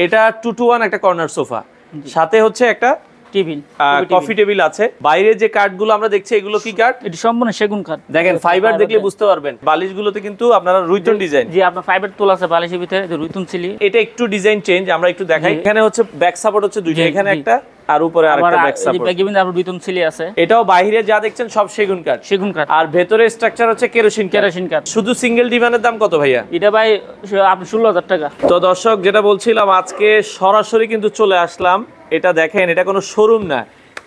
এটা 2 to 1 একটা corner sofa, সাথে হচ্ছে একটা টেবিল, কফি টেবিল আছে। বাইরে যে কাঠগুলো আমরা দেখছি এগুলো কি কাঠ? এটা সম্পূর্ণ সেগুন কাঠ। দেখেন ফাইবার দেখলে বুঝতে পারবেন। বালিশগুলোতে কিন্তু আপনারা রুইতন ডিজাইন, জি আপনার ফাইবার তোলা আছে বালিশের ভিতরে, রুইতন ছিলি। এটা একটু ডিজাইন চেঞ্জ, আমরা একটু দেখাই। এখানে হচ্ছে ব্যাক সাপোর্ট হচ্ছে দুইটা, এখানে একটা আর উপরে আরেকটা ব্যাক সাপোর্ট। এই ব্যাগে আপনার রুইতন ছিলি আছে। এটাও বাইরে যা দেখছেন সব সেগুন কাঠ, সেগুন কাঠ। আর ভেতরে স্ট্রাকচার হচ্ছে কেরোসিন কাঠ। শুধু সিঙ্গেল ডিভানের দাম কত ভাইয়া? এটা ভাই আপনি 16,000 টাকা। তো দর্শক যেটা বলছিলাম, আজকে সরাসরি কিন্তু চলে আসলাম। এটা দেখেন, এটা কোনো শোরুম না,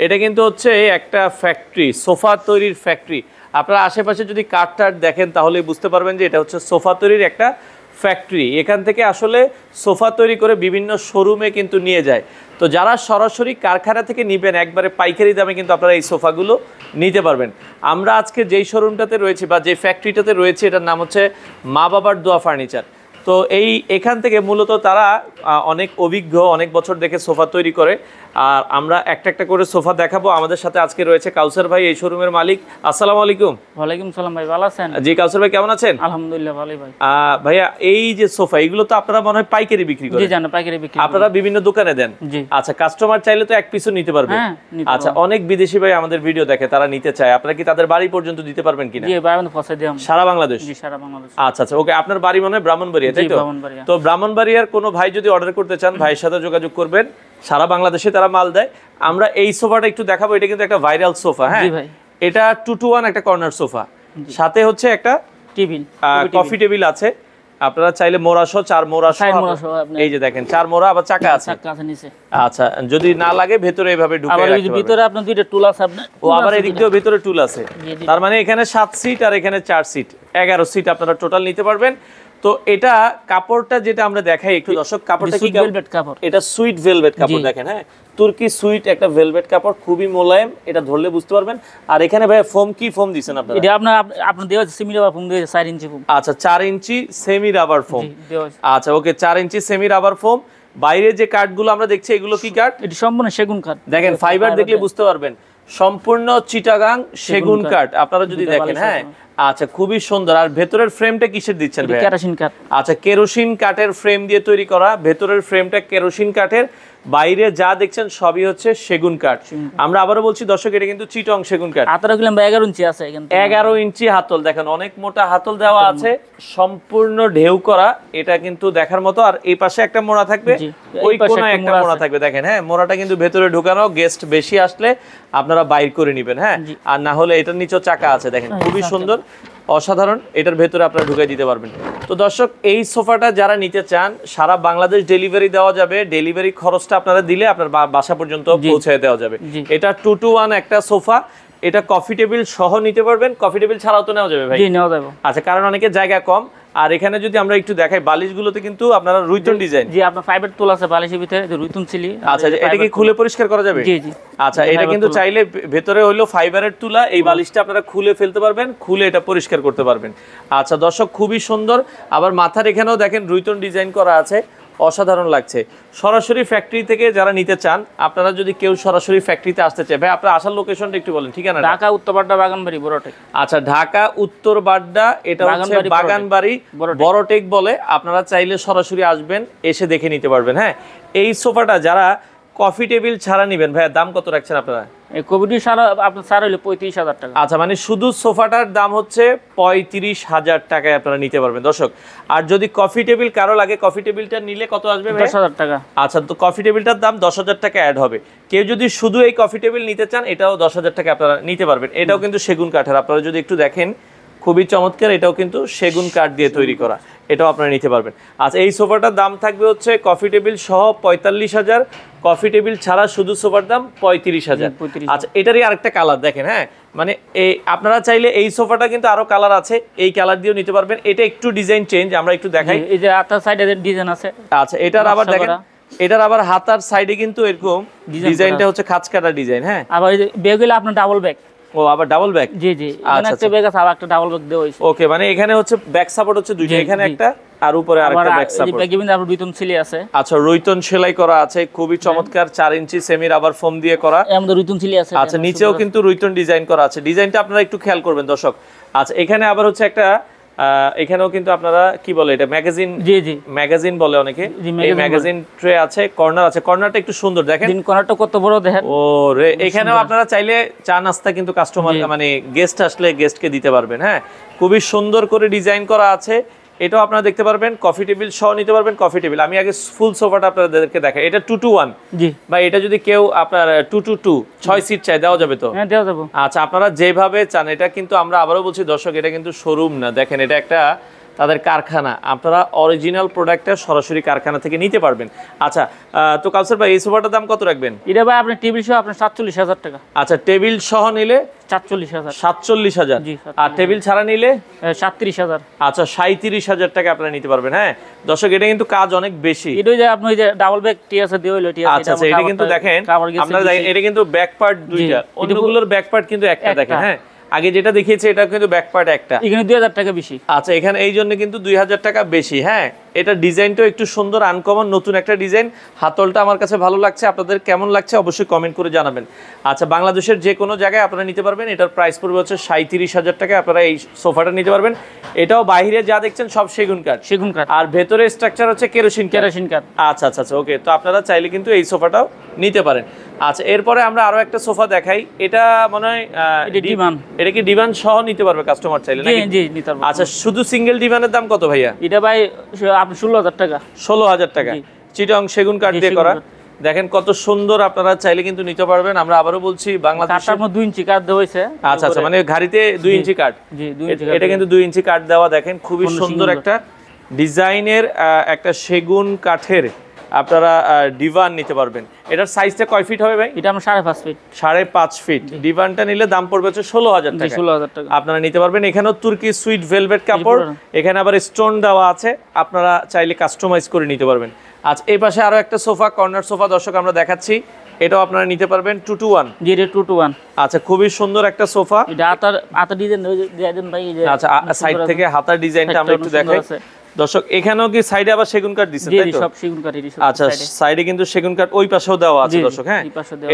এটা কিন্তু হচ্ছে একটা ফ্যাক্টরি, সোফা তৈরির ফ্যাক্টরি। আপনারা আশেপাশে যদি কাঠ দেখেন তাহলে বুঝতে পারবেন যে এটা হচ্ছে সোফা তৈরির একটা ফ্যাক্টরি। এখান থেকে আসলে সোফা তৈরি করে বিভিন্ন শোরুমে কিন্তু নিয়ে যায়। তো যারা সরাসরি কারখানা থেকে নিবেন একবারে পাইকারি দামে কিন্তু আপনারা এই সোফাগুলো নিতে পারবেন। আমরা আজকে যেই শোরুমটাতে রয়েছি বা যে ফ্যাক্টরিটাতে রয়েছে এটার নাম হচ্ছে মা বাবার দোয়া ফার্নিচার। তো এখান থেকে মূলত তারা অনেক অভিজ্ঞ, অনেক বছর দেখে সোফা তৈরি করে। আর আমরা একটা একটা করে সোফা দেখাবো। আমাদের সাথে আজকে রয়েছে কাউসার ভাই, এই শোরুমের মালিক। আসসালামু আলাইকুম। ওয়ালাইকুম সালাম ভাই, ভালো আছেন? জি কাউসার ভাই, কেমন আছেন? আলহামদুলিল্লাহ ভালোই ভাই। ভাইয়া এই যে সোফা, এগুলো তো আপনারা মনে হয় পাইকারি বিক্রি করেন? জি জানো, পাইকারি বিক্রি আপনারা বিভিন্ন দোকানে দেন? জি। আচ্ছা, কাস্টমার চাইলে তো এক পিসও নিতে পারবে? হ্যাঁ। আচ্ছা, অনেক বিদেশি ভাই আমাদের ভিডিও দেখে, তারা নিতে চায়, আপনারা কি তাদের বাড়ি পর্যন্ত দিতে পারবেন কিনা? জি ভাই, আমি পৌঁছে দিই। সারা বাংলাদেশ? জি সারা বাংলাদেশ। আচ্ছা আচ্ছা, ওকে। আপনার বাড়ি মনে হয় ব্রাহ্মণবাড়িয়া, তাই তো? তো ব্রাহ্মণবাড়িয়ার কোনো ভাই যদি অর্ডার করতে চান, ভাইয়ের সাথে যোগাযোগ করবেন। সারা বাংলাদেশে তারা মাল দেয়। আমরা এই সোফাটা একটু দেখাবো। এটা কিন্তু একটা ভাইরাল সোফা। হ্যাঁ, এটা 2 to 1 একটা কর্নার সোফা, সাথে হচ্ছে একটা টেবিল, কফি টেবিল আছে। আপনারা চাইলে মোড়াসহ 4 মোড়াসহ, এই যে দেখেন 4 মোড়া, আবার চাকা আছে নিচে। আচ্ছা, যদি না লাগে ভেতরে এভাবে ঢুকে রাখতে পারবেন। ভিতরে আপনার দুইটা টুল আছে, আবার এদিক দিয়েও ভিতরে টুল আছে। তার মানে এখানে 7 সিট আর এখানে 4 সিট, 11 সিট আপনারা টোটাল নিতে পারবেন। তো এটা কাপড়টা যেটা আমরা দেখাই একটু দর্শক, কাপড়টা কি কাপড়? এটা সুইট ভেলভেট কাপড়। দেখেন, হ্যাঁ, তুর্কি সুইট একটা ভেলভেট কাপড়, খুবই মোলায়েম। এটা ধরলে বুঝতে পারবেন। আর এখানে ভাই ফোম কি ফোম দিবেন আপনারা? এটা আপনার দেওয়া সেমি রাবার ফোম দিয়েছে, 4 ইঞ্চি ফোম। আচ্ছা, 4 ইঞ্চি সেমি রাবার ফোম। আচ্ছা, ওকে, 4 ইঞ্চি সেমি রাবার ফোম। বাইরে যে কাঠগুলো আমরা দেখছি এগুলো কি কাঠ? এটা সম্পূর্ণ সেগুন কাঠ। দেখেন ফাইবার দেখলে বুঝতে পারবেন, সম্পূর্ণ চিটাগাং সেগুন কাঠ আপনারা যদি দেখেন। হ্যাঁ, আচ্ছা, খুবই সুন্দর। আর ভেতরের ফ্রেমটা কিসের দিচ্ছেন ভাই? কেরোসিন কাঠ। আচ্ছা, কেরোসিন কাঠের ফ্রেম দিয়ে তৈরি করা। ভেতরের ফ্রেমটা কেরোসিন কাঠের, বাইরে যা দেখছেন সবই হচ্ছে সেগুন কাঠ। আমরা আবারও বলছি দর্শক, এটা কিন্তু চিটং সেগুন কাঠ। 11 ইঞ্চি আছে, 11 ইঞ্চি হাতল। দেখেন অনেক মোটা হাতল দেওয়া আছে, সম্পূর্ণ ঢেউ করা। এটা কিন্তু দেখার মতো। আর এই পাশে একটা মোড়া থাকবে, ওই কোণায় একটা মোড়া থাকবে। দেখেন, হ্যাঁ, মোড়াটা কিন্তু ভেতরে ঢুকানো। গেস্ট বেশি আসলে আপনারা বাইর করে নেবেন। হ্যাঁ, আর না হলে এটার নিচেও চাকা আছে। দেখেন খুবই সুন্দর, অসাধারণ। এটার ভেতরে আপনারা ঢুকাই দিতে পারবেন। তো দর্শক, এই সোফাটা যারা নিতে চান, সারা বাংলাদেশ ডেলিভারি দেওয়া যাবে। ডেলিভারি খরচটা আপনারা দিলে আপনার বাসা পর্যন্ত পৌঁছে দেওয়া যাবে। এটা 2 to 1 একটা সোফা। এটা কফি টেবিল সহ নিতে পারবেন, কফি টেবিল ছাড়াও তো নেওয়া যাবে ভাই? জি, নেওয়া যাবে। আচ্ছা, কারণ অনেকের জায়গা কম। আর এখানে যদি আমরা একটু দেখাই, বালিশগুলোতে কিন্তু আপনারা রুইতন ডিজাইন। জি, আপনার ফাইবার তোলা আছে বালিশের ভিতরে, রুইতন ছিলি। আচ্ছা, এটা কি খুলে পরিষ্কার করা যাবে? জি জি। আচ্ছা, এটা কিন্তু চাইলে ভেতরে হলো ফাইবারের তুলা, এই বালিশটা আপনারা খুলে ফেলতে পারবেন, খুলে এটা পরিষ্কার করতে পারবেন। আচ্ছা দর্শক, খুবই সুন্দর। আবার মাথার এখানেও দেখেন রুইতন ডিজাইন করা আছে, অসাধারণ লাগছে। সরাসরি ফ্যাক্টরি থেকে যারা নিতে চান, আপনারা যদি কেউ সরাসরি ফ্যাক্টরিতে আসতে চায়, ভাই আপনার আসার লোকেশনটা একটু বলেন, ঠিকানা? ঢাকা উত্তর বাড্ডা বাগানবাড়ি বড়টেক। আচ্ছা, ঢাকা উত্তর বাড্ডা, এটা হচ্ছে বাগানবাড়ি বড়টেক বলে। আপনারা চাইলে সরাসরি আসবেন, এসে দেখে নিতে পারবেন। হ্যাঁ, এই সোফাটা যারা কফি টেবিল ছাড়া নেবেন, ভাইয়া দাম কত রাখছেন আপনারা? এই কফি ছাড়া আপনার ছাড় হলো 35,000 টাকা। আচ্ছা, মানে শুধু সোফাটার দাম হচ্ছে 35,000 টাকায় আপনারা নিতে পারবেন দর্শক। আর যদি কফি টেবিল কারো লাগে, কফি টেবিলটা নিলে কত আসবে ভাই? 10,000 টাকা। আচ্ছা, তো কফি টেবিলটার দাম 10,000 টাকা অ্যাড হবে। কেউ যদি শুধু এই কফি টেবিল নিতে চান, এটাও 10,000 টাকা আপনারা নিতে পারবেন। এটাও কিন্তু সেগুন কাঠের, আপনারা যদি একটু দেখেন খুবই চমৎকার। এটাও কিন্তু সেগুন কাঠ দিয়ে তৈরি করা, এটাও আপনারা নিতে পারবেন। আচ্ছা, এই সোফাটার দাম থাকবে হচ্ছে কফি টেবিল সহ 45,000, কফি টেবিল ছাড়া শুধু সোফার দাম 35,000। আচ্ছা, এটারই আরেকটা কালার দেখেন। হ্যাঁ, মানে এই আপনারা চাইলে এই সোফাটা কিন্তু আরো কালার আছে, এই কালার দিয়েও নিতে পারবেন। এটা একটু ডিজাইন চেঞ্জ, আমরা একটু দেখাই। এই যে আপনার সাইডে ডিজাইন আছে। আচ্ছা, এটার আবার দেখেন, এটার আবার হাতার সাইডে কিন্তু এরকম ডিজাইনটা হচ্ছে খাঁজ কাটা ডিজাইন। হ্যাঁ, আবার এই ব্যাগ হলো আপনার ডাবল ব্যাগ। ও, আবার ডাবল ব্যাগ? জি জি, এখানে একটা ব্যাগ আছে, আবার একটা ডাবল ব্যাগ দেওয়া হয়েছে। ওকে, মানে এখানে হচ্ছে ব্যাক সাপোর্ট হচ্ছে দুইটা, এখানে একটা আর উপরে আরেকটা ব্যাক সাপোর্ট। এই ব্যাগে কিন্তু আপনার রুইতন ছিলি আছে। আচ্ছা, রুইতন সেলাই করা আছে, খুবই চমৎকার। 4 ইঞ্চি সেমি রাবার ফোম দিয়ে করা, আমাদের রুইতন ছিলি আছে। আচ্ছা, নিচেও কিন্তু রুইতন ডিজাইন করা আছে। ডিজাইনটা আপনারা একটু খেয়াল করবেন দর্শক। আচ্ছা, এখানে আবার হচ্ছে একটা এখানেও কিন্তু আপনারা কি বলে এটা ম্যাগাজিন, জি জি ম্যাগাজিন বলে অনেকে, জি, এই ম্যাগাজিন ট্রে আছে, কর্নার আছে, কর্নারটা একটু সুন্দর দেখেন, কর্নারটা কত বড় দেখেন। ও রে, এখানেও আপনারা চাইলে চা নাস্তা কিন্তু কাস্টমার মানে গেস্ট আসলে গেস্টকে দিতে পারবেন। হ্যাঁ, খুবই সুন্দর করে ডিজাইন করা আছে। এটাও আপনারা দেখতে পারবেন, কফি টেবিল সহ নিতে পারবেন। কফি টেবিল আমি আগে ফুল সোফাটা আপনাদেরকে দেখাই। এটা 2-to-1 জি, বা এটা যদি কেউ আপনার 2-to-2 6 সিট চাই দেওয়া যাবে তো? হ্যাঁ দেওয়া যাবে। আচ্ছা, আপনারা যেভাবে চান। এটা কিন্তু আমরা আবারও বলছি দর্শক, এটা কিন্তু শোরুম না, দেখেন এটা একটা তাদের কারখানা। আপনারা অরিজিনাল প্রোডাক্টটা সরাসরি কারখানা থেকে নিতে পারবেন। আচ্ছা, তো কাউসার ভাই এই সোফাটার দাম কত রাখবেন? এটা ভাই আপনি টেবিল সহ আপনার 47,000 টাকা। আচ্ছা, টেবিল সহ নিলে 47,000। 47,000। জি, আর টেবিল ছাড়া নিলে 37,000। আচ্ছা, 37,000 টাকা আপনারা নিতে পারবেন। হ্যাঁ দর্শক, এটা কিন্তু কাজ অনেক বেশি। এটা যে আপনি যে ডাবল ব্যাগ টি আছে দিয়ে হইলো টি আছে। আচ্ছা, এটা কিন্তু দেখেন আপনারা এটা কিন্তু ব্যাক পার্ট দুইটা, অন্যগুলোর ব্যাক পার্ট কিন্তু একটা। দেখেন, হ্যাঁ আগে যেটা দেখিয়েছে এটা কিন্তু ব্যাক পার্ট একটা, এখানে 2000 টাকা বেশি। আচ্ছা, এখানে এই জন্য কিন্তু 2000 টাকা বেশি। হ্যাঁ, এটা ডিজাইনটাও একটু সুন্দর, আনকমন, নতুন একটা ডিজাইন। হাতলটা আমার কাছে ভালো লাগছে, আপনাদের কেমন লাগছে অবশ্যই কমেন্ট করে জানাবেন। আচ্ছা, বাংলাদেশের যে কোনো জায়গায় আপনারা নিতে পারবেন। এটার প্রাইস পড়বে হচ্ছে 37,000 টাকা। আপনারা এই সোফাটা নিতে পারবেন। এটাও বাইরে যা দেখছেন সব সেগুন কাঠ, সেগুন কাঠ, আর ভেতরে স্ট্রাকচার হচ্ছে কেরোসিন কাঠ। আচ্ছা আচ্ছা আচ্ছা, ওকে। তো আপনারা চাইলে কিন্তু এই সোফাটাও নিতে পারেন। আচ্ছা, এরপরে আমরা আরো একটা সোফা দেখাই। এটা মনে হয় ডিভান। এটা কি ডিভান সহ নিতে পারবে কাস্টমার চাইলে নাকি? জি নিতে পারবে। আচ্ছা, শুধু সিঙ্গেল ডিভানের দাম কত ভাইয়া? এটা ভাই আপনি 16,000 টাকা। 16,000 টাকা। চিটং সেগুন কাঠ দিয়ে করা। দেখেন কত সুন্দর, আপনারা চাইলে কিন্তু নিতে পারবেন। আমরা আবারও বলছি বাংলাদেশে 2 ইঞ্চি কাঠ দেওয়া হয়েছে। আচ্ছা আচ্ছা, মানে গাড়িতে 2 ইঞ্চি কাঠ। জি, 2 ইঞ্চি। এটা কিন্তু 2 ইঞ্চি কাঠ দেওয়া। দেখেন খুবই সুন্দর একটা ডিজাইনের একটা সেগুন কাঠের আপনারা ডিভান নিতে পারবেন। এটার সাইজটা কয় ফিট হবে ভাই? এটা আমরা 5.5 ফিট। 5.5 ফিট। ডিভানটা নিলে দাম পড়বে হচ্ছে 16,000 টাকা। 16,000 টাকা আপনারা নিতে পারবেন। এখানেও তুর্কি সুইট ভেলভেট কাপড়, এখানে আবার স্টোন দেওয়া আছে, আপনারা চাইলে কাস্টমাইজ করে নিতে পারবেন। আচ্ছা, এই পাশে আরো একটা সোফা, কর্নার সোফা দর্শক আমরা দেখাচ্ছি। এটাও আপনারা নিতে পারবেন 2-to-1। জি, এটা 2-to-1। আচ্ছা, খুবই সুন্দর একটা সোফা। এটা হাতার ডিজাইন দেন ভাই। আচ্ছা, সাইড থেকে হাতার ডিজাইনটা আমরা একটু দেখাই দর্শক। এখানেও কি সাইডে আবার সেগুন কাঠ দিচ্ছেন তাই তো? সব সেগুন কাঠেরই। আচ্ছা, সাইডে কিন্তু সেগুন কাঠ, ওই পাশেও দেওয়া আছে দর্শক। হ্যাঁ,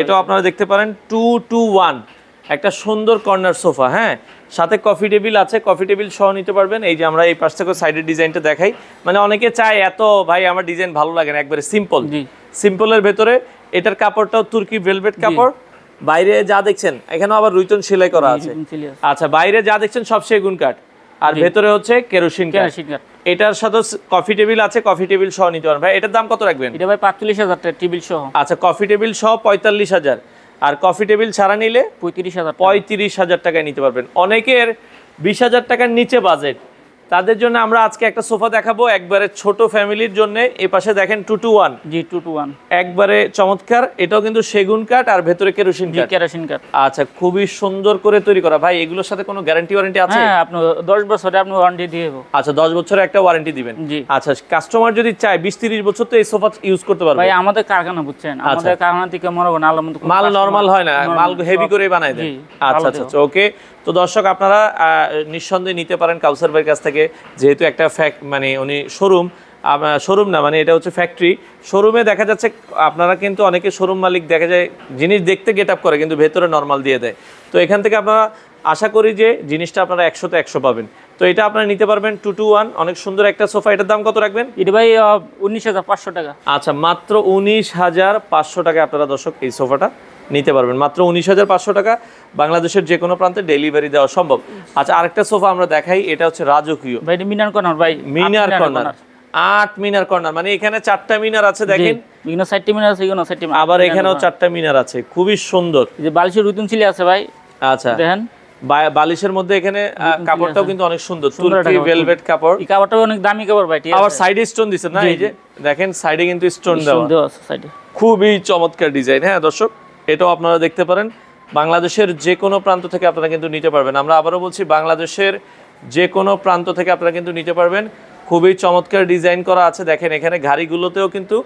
এটাও আপনারা দেখতে পারেন 2-to-1 একটা সুন্দর কর্নার সোফা। হ্যাঁ, সাথে কফি টেবিল আছে, কফি টেবিল সহ নিতে পারবেন। এই যে আমরা এই পাশ থেকে সাইডের ডিজাইনটা দেখাই। মানে অনেকে চায় এত ভাই আমার ডিজাইন ভালো লাগে না, একবারে সিম্পল। সিম্পলের ভেতরে এটার কাপড়টাও তুর্কি ভেলভেট কাপড়। বাইরে যা দেখছেন এখানেও আবার রুইতন সেলাই করা আছে। আচ্ছা, বাইরে যা দেখছেন সব সেগুন কাঠ, আর ভেতরে হচ্ছে কেরোসিন কাঠ। এটার সাথে কফি টেবিল আছে, কফি টেবিল সহ নিতে পারবেন। ভাই এটার দাম কত রাখবেন? এটা ভাই 45,000 টাকা টেবিল সহ। আচ্ছা, কফি টেবিল সহ 45,000, আর কফি টেবিল ছাড়া নিলে 35,000 টাকায় নিতে পারবেন। অনেকের 20,000 টাকার নিচে বাজেট, তাদের জন্য আমরা আজকে একটা সোফা দেখাবো একবারে ছোট ফ্যামিলির জন্য। এই পাশে দেখেন 2-to-1। জি, 2-to-1 একবারে চমৎকার। এটাও কিন্তু সেগুন কাঠ আর ভেতরে কেরোসিন কাঠ। আচ্ছা, খুবই সুন্দর করে তৈরি করা। ভাই এগুলোর সাথে কোনো গ্যারান্টি ওয়ারেন্টি আছে? হ্যাঁ, আপনি 10 বছরে আপনি ওয়ারেন্টি দিয়ে দেব। আচ্ছা, 10 বছরের একটা ওয়ারেন্টি দিবেন। আচ্ছা, কাস্টমার যদি চায় 20-30 বছর তো এই সোফা ইউজ করতে পারবে। ভাই আমাদের কারখানা বুঝছেন, আমাদের কারখানা থেকে মনে হয় মাল নরমাল হয় না, মাল হেভি করে বানায় দেন। আচ্ছা আচ্ছা, ওকে। তো দর্শক আপনারা নিঃসন্দেহে নিতে পারেন কাউসার ভাইয়ের কাছ থেকে, যেহেতু একটা মানে উনি শোরুম না, মানে এটা হচ্ছে ফ্যাক্টরি। শোরুমে দেখা যাচ্ছে আপনারা কিন্তু অনেকে শোরুম মালিক দেখা যায় জিনিস দেখতে গেট আপ করে কিন্তু ভেতরে নর্মাল দিয়ে দেয়। তো এখান থেকে আপনারা আশা করি যে জিনিসটা আপনারা 100-তে 100 পাবেন। তো এটা আপনারা নিতে পারবেন 2-to-1 অনেক সুন্দর একটা সোফা। এটার দাম কত রাখবেন? এটা ভাই 19,500 টাকা। আচ্ছা, মাত্র 19,500 টাকা আপনারা দর্শক এই সোফাটা নিতে পারবেন। মাত্র 19,500 টাকা। বাংলাদেশের যে কোনো প্রান্তে ডেলিভারি দেওয়া সম্ভব। আচ্ছা, আরেকটা সোফা আমরা দেখাই। এটা হচ্ছে রাজকীয় ভাই, মিনার কর্নার ভাই, মিনার কর্নার 8 মিনার কর্নার, মানে এখানে 4টা মিনার আছে দেখেন। এখানে 4টা মিনার আছে, এখানে 4টা মিনার, আবার এখানেও 4টা মিনার আছে, খুবই সুন্দর। এই যে বালিশের রুতুন ছিলে আছে ভাই। আচ্ছা, দেখেন বালিশের মধ্যে এখানে কাপড়টাও কিন্তু অনেক সুন্দর, তুর্কি ভেলভেট কাপড়। এই কাপড়টা অনেক দামি কাপড় ভাই। আবার সাইডে স্টোন দিছেন না? এই যে দেখেন সাইডে কিন্তু স্টোন দেওয়া আছে সাইডে, খুবই চমৎকার ডিজাইন। হ্যাঁ দর্শক, এটাও আপনারা দেখতে পারেন। বাংলাদেশের যে কোনো প্রান্ত থেকে আপনারা কিন্তু নিতে পারবেন। আমরা আবারও বলছি, বাংলাদেশের যে কোনো প্রান্ত থেকে আপনারা কিন্তু নিতে পারবেন। খুবই চমৎকার ডিজাইন করা আছে। দেখেন এখানে ঘাড়িগুলোতেও কিন্তু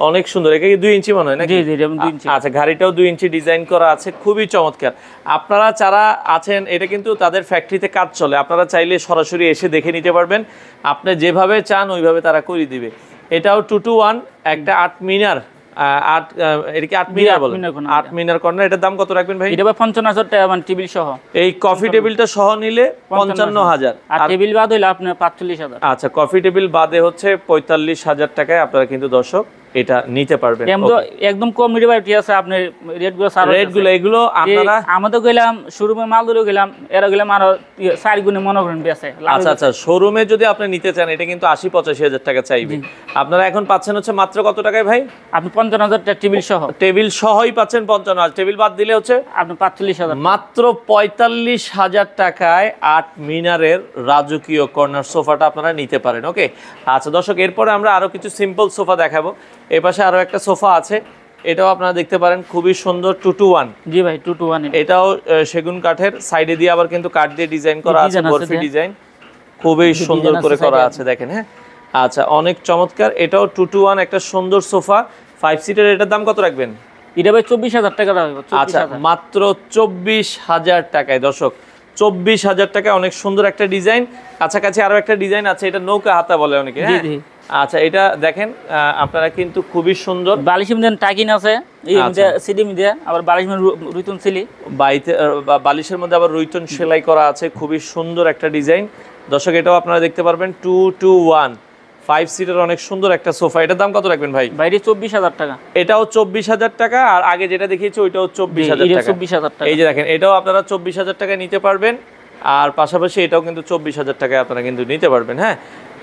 অনেক সুন্দর। এটা কি 2 ইঞ্চি মনে হয় নাকি? জি জি, 2 ইঞ্চি। আচ্ছা, ঘাড়িটাও 2 ইঞ্চি ডিজাইন করা আছে, খুবই চমৎকার। আপনারা যারা আছেন, এটা কিন্তু তাদের ফ্যাক্টরিতে কাজ চলে, আপনারা চাইলে সরাসরি এসে দেখে নিতে পারবেন। আপনি যেভাবে চান ওইভাবে তারা করে দিবে। এটাও 2-to-1 একটা 8 মিনার এটা কি 8 মিনার বলে? মিনার corner, 8 মিনার কর্নার। এটার দাম কত রাখবেন ভাই? এটা ভাই 55,000 টাকা মানে টেবিল সহ। এই কফি টেবিলটা সহ নিলে 55,000, আর টেবিল বাদ হইলে আপনার 45,000। আচ্ছা, কফি টেবিল বাদে হচ্ছে 45,000 টাকায় আপনারা কিন্তু দর্শক এটা নিতে পারবেন। একদম কম রেট আছে, আপনি রেটগুলো রেটগুলো এগুলো আপনারা আমাদের গেলাম শোরুমে মাল ধরে গেলাম, এরা গেলাম আরো 4 গুণে মনে করেন বেচে। আচ্ছা আচ্ছা, শোরুমে যদি আপনি নিতে চান এটা কিন্তু 80-85,000 টাকা চাইবে। আপনারা এখন পাচ্ছেন হচ্ছে মাত্র কত টাকায় ভাই? আপনি 55,000 টাকা টেবিল সহ। টেবিল সহই পাচ্ছেন 55,000, টেবিল বাদ দিলে হচ্ছে আপনি 45,000। মাত্র 45,000 টাকায় 8 মিনারের রাজকীয় কর্নার সোফাটা আপনারা নিতে পারেন। ওকে, আচ্ছা দর্শক, এরপরে আমরা আরো কিছু সিম্পল সোফা দেখাবো। এই পাশে আরো একটা সোফা আছে, এটাও আপনারা দেখতে পারেন, খুবই সুন্দর 2-to-1। জি ভাই 2-to-1। এটাও সেগুন কাঠের, সাইডে দিয়ে আবার কিন্তু কাঠ দিয়ে ডিজাইন করা আছে, বরফি ডিজাইন, খুবই সুন্দর করে করা আছে দেখেন। হ্যাঁ, আচ্ছা, অনেক চমৎকার। এটাও 2-to-1 একটা সুন্দর সোফা, 5 সিটার। এটার দাম কত রাখবেন? এটা ভাই 24,000 টাকা রাখবো। আচ্ছা, মাত্র 24,000 টাকায় দর্শক, 24,000 টাকায় অনেক সুন্দর একটা ডিজাইন। কাছাকাছি আরো একটা ডিজাইন আছে, এটা নৌকা হাতা বলে অনেকে। জি হ্যাঁ, জি। আচ্ছা, এটা দেখেন আপনারা কিন্তু খুবই সুন্দর। বালিশের মধ্যে টাকিন আছে, এই মধ্যে সিডি মধ্যে আবার বালিশ মধ্যে রুইতুন সিলি, বালিশের মধ্যে আবার রুইতন সেলাই করা আছে, খুবই সুন্দর একটা ডিজাইন। দর্শক, এটাও আপনারা দেখতে পারবেন, 2-to-1 5 সিটার অনেক সুন্দর একটা সোফা। এটার দাম কত রাখবেন ভাই? বাইরে 24,000 টাকা। এটাও 24,000 টাকা, আর আগে যেটা দেখিয়েছি ওইটাও 24,000 টাকা। 24,000 টাকা। এই যে দেখেন, এটাও আপনারা 24,000 টাকা নিতে পারবেন, আর পাশাপাশি এটাও কিন্তু 24,000 টাকায় আপনারা কিন্তু নিতে পারবেন। হ্যাঁ,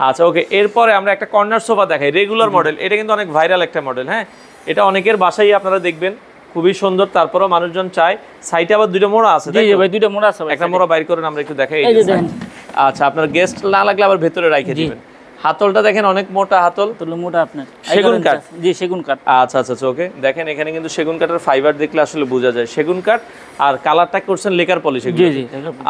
আচ্ছা ওকে, এরপরে আমরা একটা কর্নার সোফা দেখাই, রেগুলার মডেল। এটা কিন্তু অনেক ভাইরাল একটা মডেল। হ্যাঁ, এটা অনেকের বাসায় আপনারা দেখবেন, খুবই সুন্দর। তারপরেও মানুষজন চায়। সাইডে আবার দুটো মোড়া আছে। জি ভাই, দুটো মোড়া আছে ভাই। একটা মোড়া বাইর করেন, আমরা একটু দেখাই। এই যে দেখেন। আচ্ছা, আপনার গেস্ট না লাগলে আবার ভেতরে রাখে দিবেন। হাতলটা দেখেন, অনেক মোটা হাতল, তুলো মোটা আপনার সেগুন কাঠ। জি, সেগুন কাঠ। আচ্ছা আচ্ছা, ওকে, দেখেন এখানে কিন্তু সেগুন কাঠের ফাইবার দেখলে আসলে বোঝা যায় সেগুন কাঠ। আর কালারটা করছেন লেকার পলিশ। জি জি।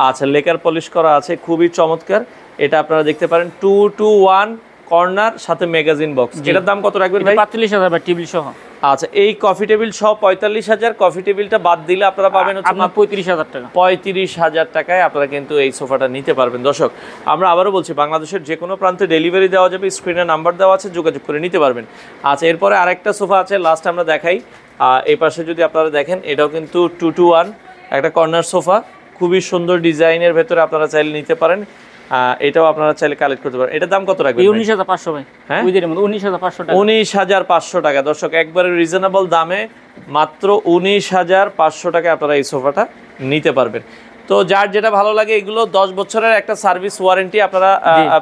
আচ্ছা, লেকার পলিশ করা আছে, খুবই চমৎকার। এটা আপনারা দেখতে পারেন, 2-to-1 কর্নার, সাথে ম্যাগাজিন বক্স। এটার দাম কত রাখবেন ভাই? 45,000 ভাই টেবিল সহ। আচ্ছা, এই কফি টেবিল সহ 45,000। কফি টেবিলটা বাদ দিলে আপনারা পাবেন হচ্ছে আপনার 35,000 টাকা। 35,000 টাকায় আপনারা কিন্তু এই সোফাটা নিতে পারবেন। দর্শক, আমরা আবারও বলছি, বাংলাদেশের যে কোনো প্রান্তে ডেলিভারি দেওয়া যাবে, স্ক্রিনে নাম্বার দেওয়া আছে, যোগাযোগ করে নিতে পারবেন। আচ্ছা, এরপরে আরেকটা সোফা আছে, লাস্ট আমরা দেখাই। এই পাশে যদি আপনারা দেখেন, এটাও কিন্তু 2-to-1 একটা কর্নার সোফা, খুবই সুন্দর ডিজাইনের ভেতরে আপনারা চাইলে নিতে পারেন। এটাও আপনারা চাইলে কালেক্ট করতে পারেন। এটার দাম কত রাখবেন? 19,500 ভাই। হ্যাঁ, ওই মধ্যে 19,500 টাকা। 19,500 টাকা। দর্শক, একবারে রিজনেবল দামে মাত্র 19,500 টাকায় আপনারা এই সোফাটা নিতে পারবেন। তো যার যেটা ভালো লাগে, এগুলো 10 বছরের একটা সার্ভিস ওয়ারেন্টি আপনারা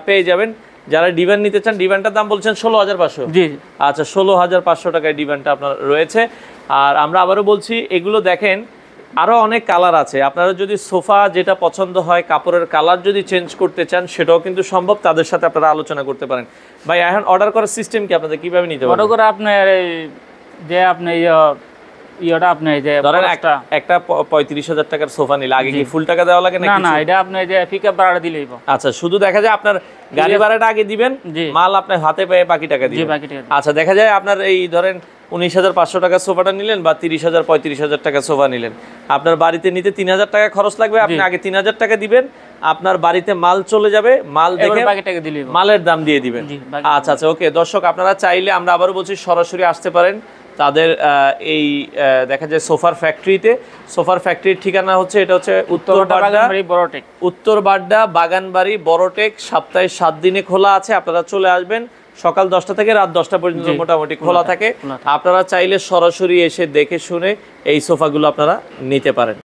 পেয়ে যাবেন। যারা ডিভান নিতে চান, ডিভানটার দাম বলছেন 16,500। জি। আচ্ছা, 16,500 টাকায় ডিভানটা আপনার রয়েছে। আর আমরা আবারও বলছি, এগুলো দেখেন আরো অনেক কালার আছে। আপনারা যদি সোফা যেটা পছন্দ হয়, কাপড়ের কালার যদি চেঞ্জ করতে চান, সেটাও কিন্তু সম্ভব। তাদের সাথে আপনারা আলোচনা করতে পারেন। ভাই, এখন অর্ডার করার সিস্টেম কি, আপনাদের কিভাবে নিতে পারবেন? অর্ডার করে আপনার যে আপনি ইয়েটা আপনি যে ধরেন একটা 35,000 টাকার সোফা নিলে আগে কি ফুল টাকা দেওয়া লাগে না? নাকি? না, এটা আপনি যে পিকআপ ভাড়া দিলেই হবে। আচ্ছা, শুধু দেখা যায় আপনার গাড়ি ভাড়াটা আগে দিবেন, মাল আপনার হাতে পেয়ে বাকি টাকা দিবেন। জি, বাকি টাকা। আচ্ছা, দেখা যায় আপনার এই ধরেন 19,500 টাকার সোফাটা নিলেন, বা 30,000 35,000 টাকার সোফা নিলেন, আপনার বাড়িতে নিতে 3,000 টাকা খরচ লাগবে। আপনি আগে 3,000 টাকা দিবেন, আপনার বাড়িতে মাল চলে যাবে, মাল দেখে বাকি টাকা দিলেই হবে। মালের দাম দিয়ে দিবেন। আচ্ছা আচ্ছা, ওকে। দর্শক, আপনারা চাইলে, আমরা আবারও বলছি, সরাসরি আসতে পারেন তাদের এই দেখা যায় সোফার ফ্যাক্টরিতে। সোফার ফ্যাক্টরির ঠিকানা হচ্ছে, এটা হচ্ছে উত্তর বাড্ডা বাগানবাড়ি বড়টেক। সপ্তাহে 7 দিনে খোলা আছে। আপনারা চলে আসবেন, সকাল 10টা থেকে রাত 10টা পর্যন্ত মোটামুটি খোলা থাকে। আপনারা চাইলে সরাসরি এসে দেখে শুনে এই সোফাগুলো আপনারা নিতে পারেন।